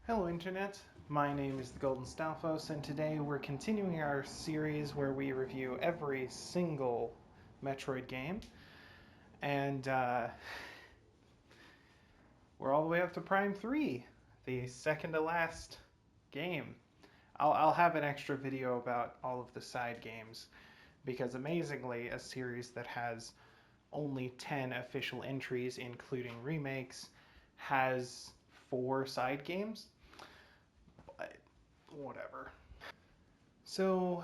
Hello Internet, my name is the Golden Stalfos and today we're continuing our series where we review every single Metroid game and we're all the way up to Prime 3, the second to last game. I'll have an extra video about all of the side games because amazingly a series that has only 10 official entries including remakes has 4 side games. But whatever. So,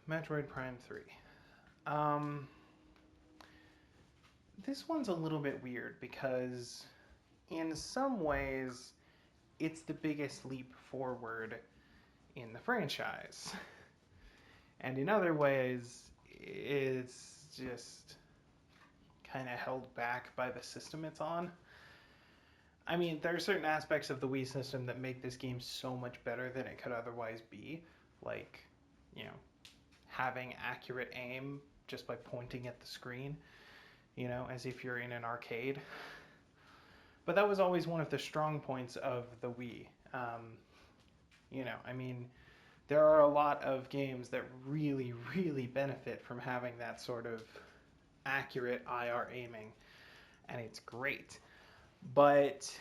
Metroid Prime 3. Um, this one's a little bit weird because, in some ways, it's the biggest leap forward in the franchise. And in other ways, it's just kind of held back by the system it's on. I mean, there are certain aspects of the Wii system that make this game so much better than it could otherwise be. Like, you know, having accurate aim just by pointing at the screen, as if you're in an arcade. But that was always one of the strong points of the Wii. I mean, there are a lot of games that really, really benefit from having that sort of accurate IR aiming, and it's great. But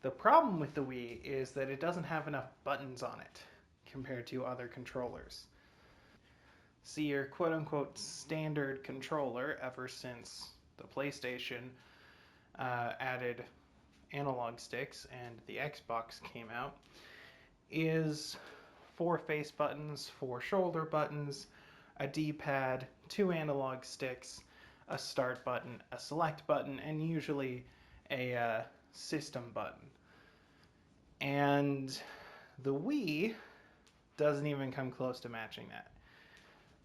the problem with the Wii is that it doesn't have enough buttons on it compared to other controllers. See, your quote unquote standard controller, ever since the PlayStation added analog sticks and the Xbox came out, is 4 face buttons, 4 shoulder buttons, a D pad, 2 analog sticks, a start button, a select button, and usually a system button. And the Wii doesn't even come close to matching that.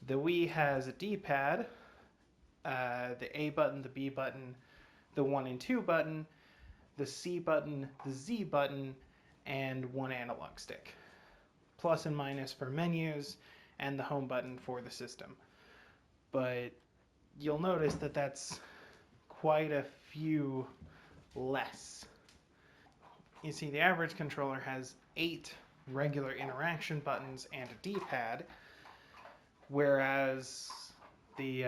The Wii has a D pad, the A button, the B button, the 1 and 2 button, the C button, the Z button, and 1 analog stick. Plus and minus for menus, and the home button for the system. But you'll notice that that's quite a few less. You see, the average controller has 8 regular interaction buttons and a D-pad, whereas the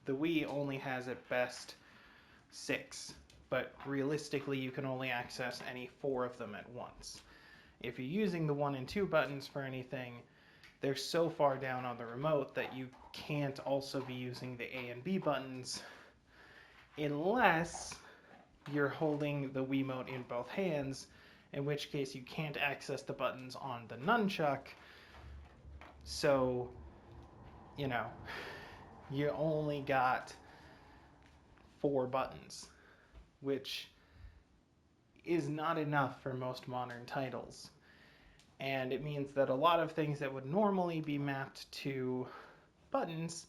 Wii only has at best 6. But realistically, you can only access any 4 of them at once. If you're using the 1 and 2 buttons for anything, they're so far down on the remote that you can't also be using the A and B buttons unless you're holding the Wiimote in both hands, in which case you can't access the buttons on the nunchuck. So, you only got 4 buttons, which is not enough for most modern titles. And it means that a lot of things that would normally be mapped to buttons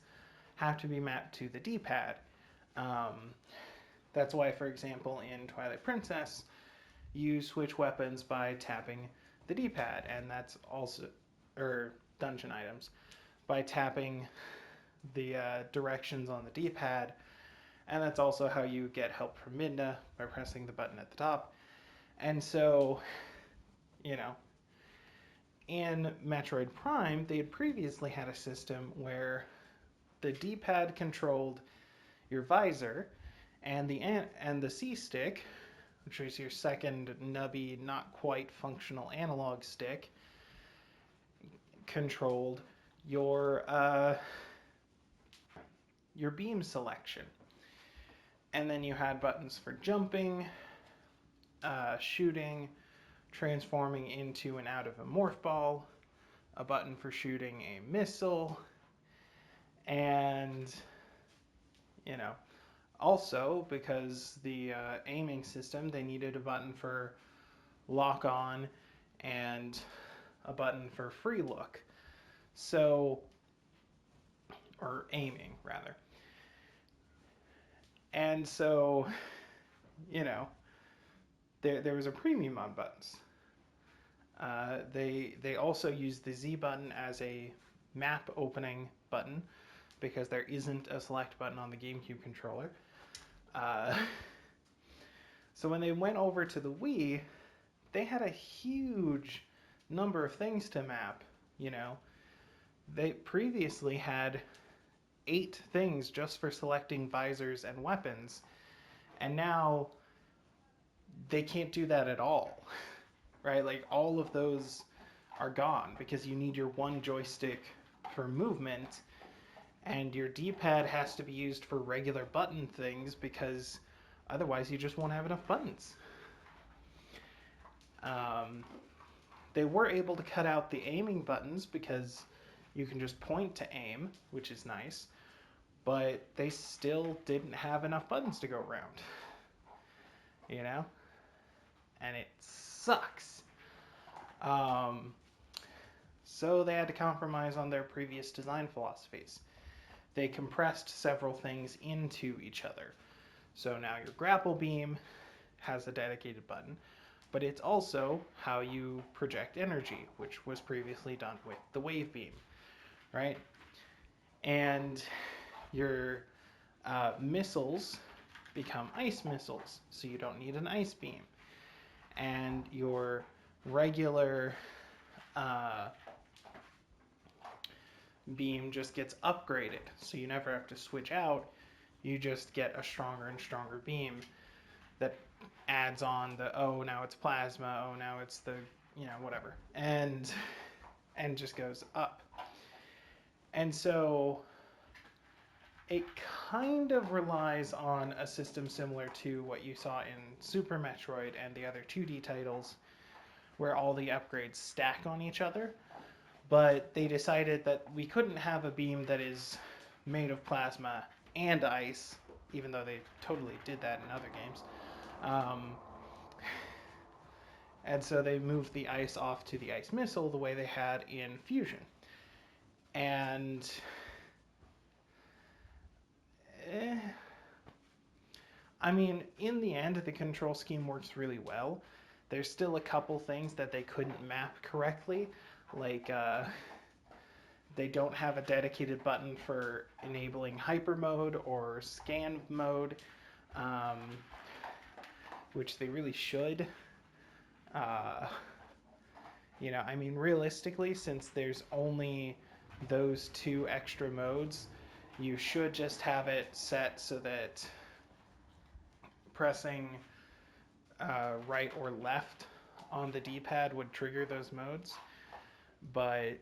have to be mapped to the D-pad. That's why, for example, in Twilight Princess, you switch weapons by tapping the D-pad, and that's also, or dungeon items, by tapping the directions on the D-pad, and that's also how you get help from Midna, by pressing the button at the top. And so, in Metroid Prime, they had previously had a system where the D-pad controlled your visor, and the C-stick, which was your second nubby, not quite functional analog stick, controlled your beam selection. And then you had buttons for jumping, shooting, transforming into and out of a morph ball, a button for shooting a missile, and also because the aiming system, they needed a button for lock on and a button for free look. So, or aiming rather. And so, there was a premium on buttons. They also used the Z button as a map opening button because there isn't a select button on the GameCube controller. So when they went over to the Wii, they had a huge number of things to map, you know. They previously had 8 things just for selecting visors and weapons, and now they can't do that at all, right? Like all of those are gone because you need your one joystick for movement, and your D-pad has to be used for regular button things because otherwise you just won't have enough buttons. Um, they were able to cut out the aiming buttons because you can just point to aim, which is nice, but they still didn't have enough buttons to go around, you know? And it sucks. Um, so they had to compromise on their previous design philosophies. They compressed several things into each other. So now your grapple beam has a dedicated button, but it's also how you project energy, which was previously done with the wave beam, right? And your missiles become ice missiles, so you don't need an ice beam. And your regular beam just gets upgraded, so you never have to switch out. You just get a stronger and stronger beam that adds on the, oh, now it's plasma, oh, now it's the, whatever, and just goes up. And so it kind of relies on a system similar to what you saw in Super Metroid and the other 2D titles, where all the upgrades stack on each other. But they decided that we couldn't have a beam that is made of plasma and ice, even though they totally did that in other games. And so they moved the ice off to the ice missile the way they had in Fusion. And I mean, in the end, the control scheme works really well. There's still a couple things that they couldn't map correctly, like they don't have a dedicated button for enabling hyper mode or scan mode, which they really should. I mean, realistically, since there's only those 2 extra modes, you should just have it set so that pressing right or left on the D-pad would trigger those modes. But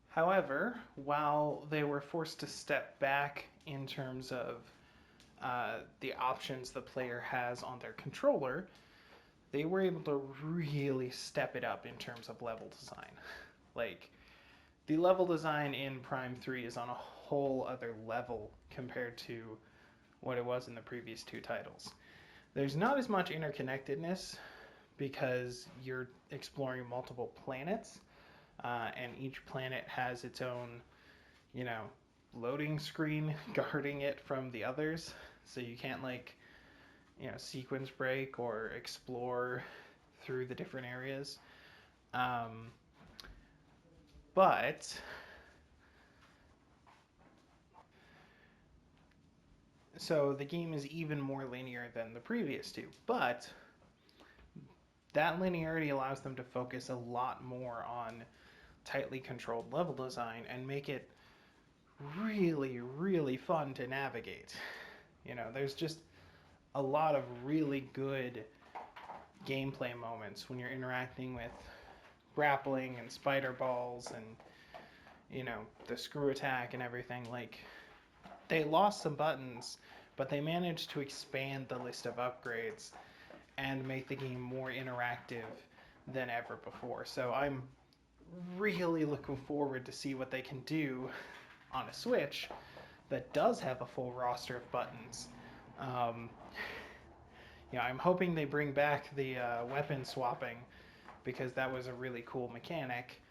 however, while they were forced to step back in terms of the options the player has on their controller, they were able to really step it up in terms of level design. Like, the level design in Prime 3 is on a whole other level compared to what it was in the previous 2 titles. There's not as much interconnectedness because you're exploring multiple planets, and each planet has its own, loading screen guarding it from the others. So you can't sequence break or explore through the different areas. But so the game is even more linear than the previous 2, but that linearity allows them to focus a lot more on tightly controlled level design and make it really, really fun to navigate. There's just a lot of really good gameplay moments when you're interacting with grappling and spider balls and the screw attack and everything. Like, they lost some buttons, but they managed to expand the list of upgrades and make the game more interactive than ever before. So I'm really looking forward to see what they can do on a Switch that does have a full roster of buttons. I'm hoping they bring back the weapon swapping, because that was a really cool mechanic.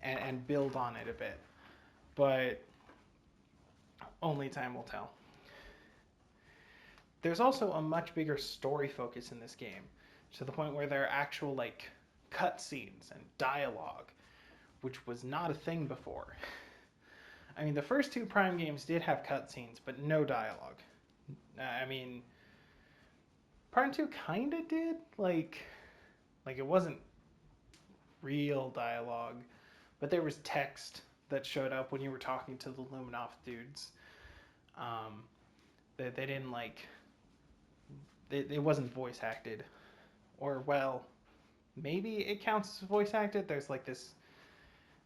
And build on it a bit. But only time will tell. There's also a much bigger story focus in this game, to the point where there are actual cutscenes and dialogue, which was not a thing before. I mean, the first two Prime games did have cutscenes, but no dialogue. I mean, Prime 2 kind of did. Like it wasn't real dialogue, but there was text that showed up when you were talking to the Luminoff dudes. Um, they didn't like. It wasn't voice acted, or well, maybe it counts as voice acted. There's like this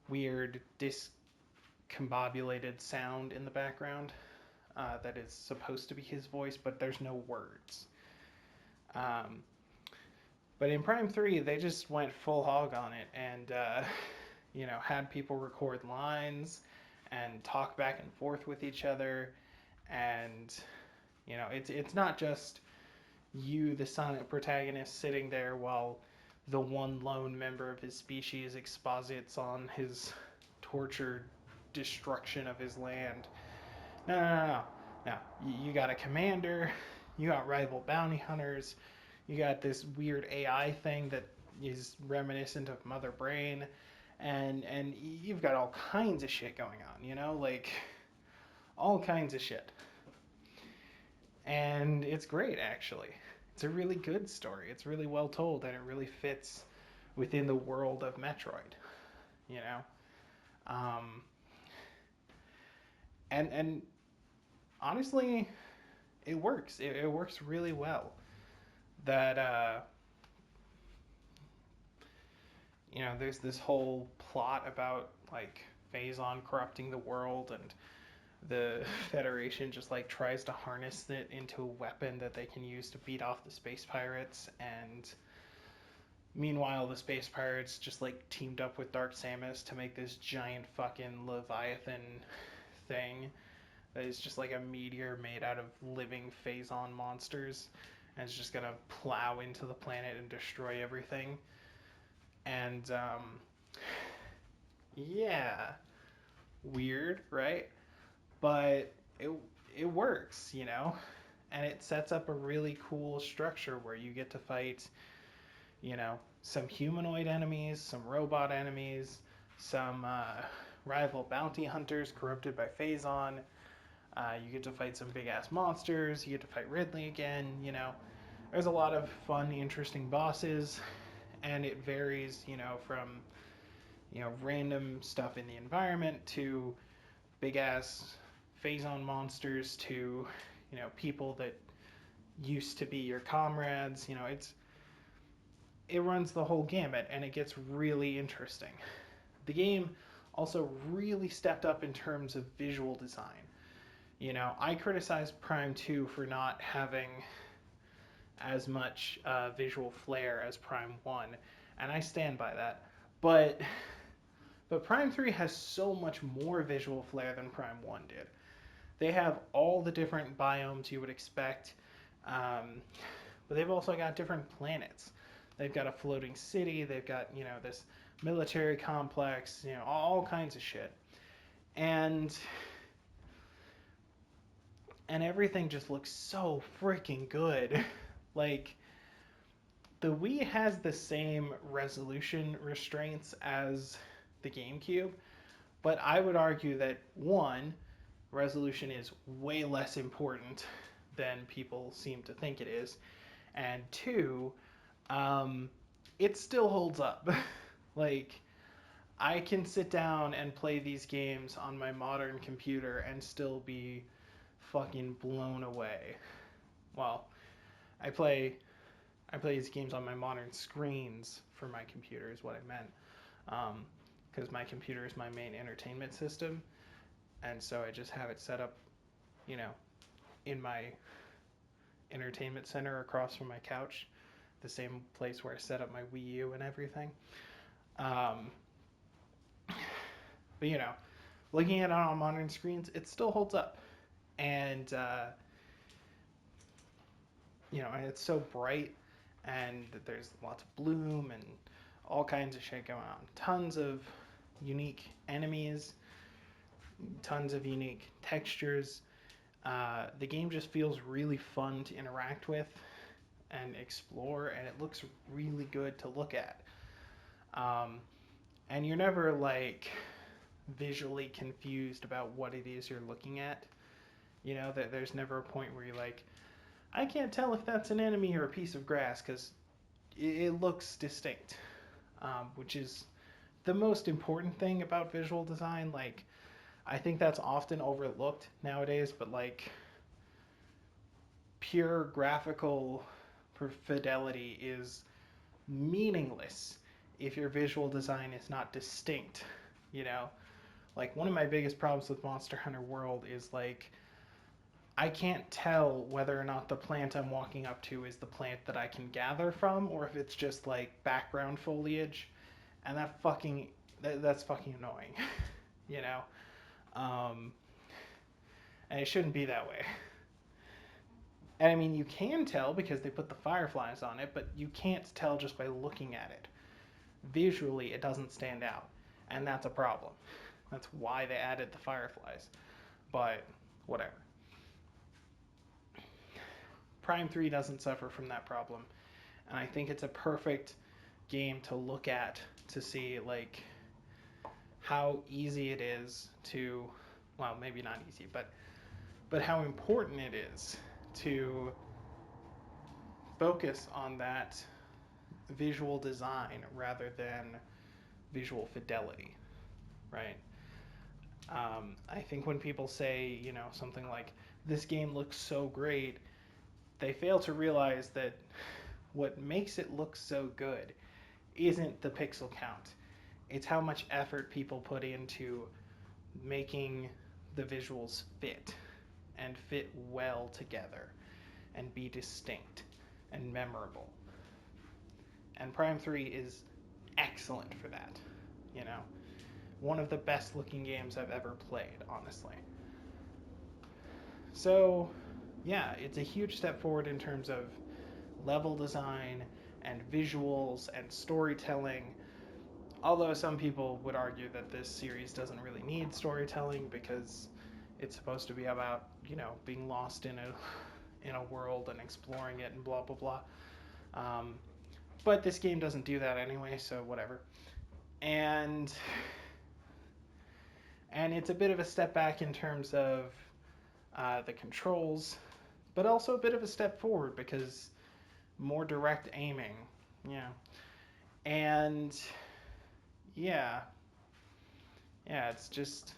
weird discombobulated sound in the background that is supposed to be his voice, but there's no words. Um, but in Prime 3, they just went full hog on it and, had people record lines and talk back and forth with each other. And, it's not just you, the silent protagonist, sitting there while the one lone member of his species exposits on his tortured destruction of his land. No, no, no, no. No, you got a commander, you got rival bounty hunters, you got this weird AI thing that is reminiscent of Mother Brain, and you've got all kinds of shit going on, like all kinds of shit. And it's great, actually. It's a really good story. It's really well told, and it really fits within the world of Metroid, you know. Um, and honestly, it works. It works really well. That there's this whole plot about like Phazon corrupting the world, and the Federation just like tries to harness it into a weapon that they can use to beat off the space pirates. And meanwhile, the space pirates just like teamed up with Dark Samus to make this giant fucking Leviathan thing that is just like a meteor made out of living Phazon monsters, and it's just gonna plow into the planet and destroy everything. And yeah, weird, right? But it works, and it sets up a really cool structure where you get to fight, some humanoid enemies, some robot enemies, some rival bounty hunters corrupted by Phazon. You get to fight some big ass monsters. You get to fight Ridley again. There's a lot of fun, interesting bosses, and it varies, from random stuff in the environment to big ass Phazon monsters to people that used to be your comrades. It runs the whole gamut, and it gets really interesting. The game also really stepped up in terms of visual design. I criticized Prime 2 for not having as much visual flair as Prime 1, and I stand by that. But Prime 3 has so much more visual flair than Prime 1 did. They have all the different biomes you would expect, but they've also got different planets. They've got a floating city, they've got, this military complex, all kinds of shit. And everything just looks so freaking good. Like, the Wii has the same resolution restraints as the GameCube, but I would argue that, one, resolution is way less important than people seem to think it is, and two, it still holds up. Like, I can sit down and play these games on my modern computer and still be fucking blown away. Well, I play these games on my modern screens for my computer is what I meant, because my computer is my main entertainment system, and so I just have it set up, in my entertainment center across from my couch, the same place where I set up my Wii U and everything. But looking at it on modern screens, it still holds up, and and it's so bright, and there's lots of bloom and all kinds of shit going on. Tons of unique enemies, tons of unique textures. The game just feels really fun to interact with and explore, and it looks really good to look at. And you're never like, visually confused about what it is you're looking at. You know, that there's never a point where you're like, I can't tell if that's an enemy or a piece of grass because it looks distinct, which is the most important thing about visual design. Like, I think that's often overlooked nowadays, but like pure graphical fidelity is meaningless if your visual design is not distinct. You know, like one of my biggest problems with Monster Hunter World is like I can't tell whether or not the plant I'm walking up to is the plant that I can gather from or if it's just like background foliage, and that's fucking annoying. You know, um, and it shouldn't be that way. And I mean, you can tell because they put the fireflies on it, but you can't tell just by looking at it. Visually, it doesn't stand out, and that's a problem. That's why they added the fireflies. But whatever. Prime 3 doesn't suffer from that problem, and I think it's a perfect game to look at to see like how easy it is to, well, maybe not easy, but how important it is to focus on that visual design rather than visual fidelity, right? I think when people say, you know, something like, this game looks so great, they fail to realize that what makes it look so good isn't the pixel count. It's how much effort people put into making the visuals fit and fit well together and be distinct and memorable. And Prime 3 is excellent for that, you know. One of the best looking games I've ever played, honestly. So, yeah, it's a huge step forward in terms of level design and visuals and storytelling. Although some people would argue that this series doesn't really need storytelling because it's supposed to be about, you know, being lost in a world and exploring it and blah blah blah. But this game doesn't do that anyway, so whatever. And it's a bit of a step back in terms of the controls, but also a bit of a step forward because more direct aiming, yeah. And yeah, it's just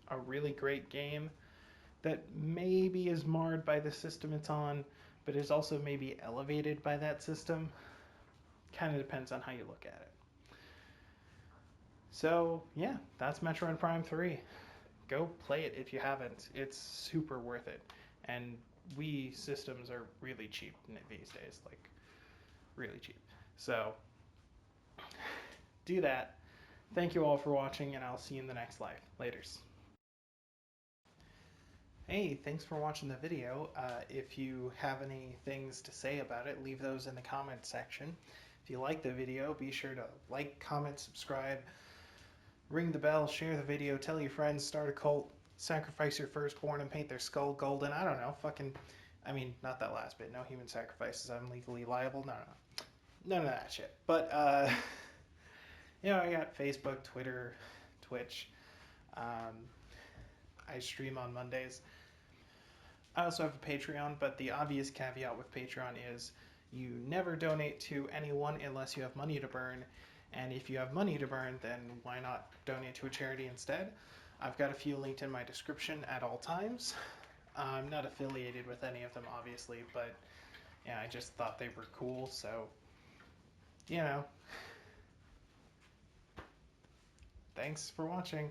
a really great game that maybe is marred by the system it's on, but is also maybe elevated by that system. Kind of depends on how you look at it. So, yeah, that's Metroid Prime 3. Go play it if you haven't. It's super worth it. And Wii systems are really cheap these days, like really cheap. So, do that. Thank you all for watching, and I'll see you in the next live. Laters. Hey, thanks for watching the video. If you have any things to say about it, leave those in the comment section. If you like the video, be sure to like, comment, subscribe, ring the bell, share the video, tell your friends, start a cult, sacrifice your firstborn and paint their skull golden. I don't know, not that last bit. No human sacrifices. I'm legally liable. No. None of that shit. But, you know, I got Facebook, Twitter, Twitch. I stream on Mondays. I also have a Patreon, but the obvious caveat with Patreon is you never donate to anyone unless you have money to burn. And if you have money to burn, then why not donate to a charity instead? I've got a few linked in my description at all times. I'm not affiliated with any of them, obviously, but yeah, I just thought they were cool, so, you know. Thanks for watching.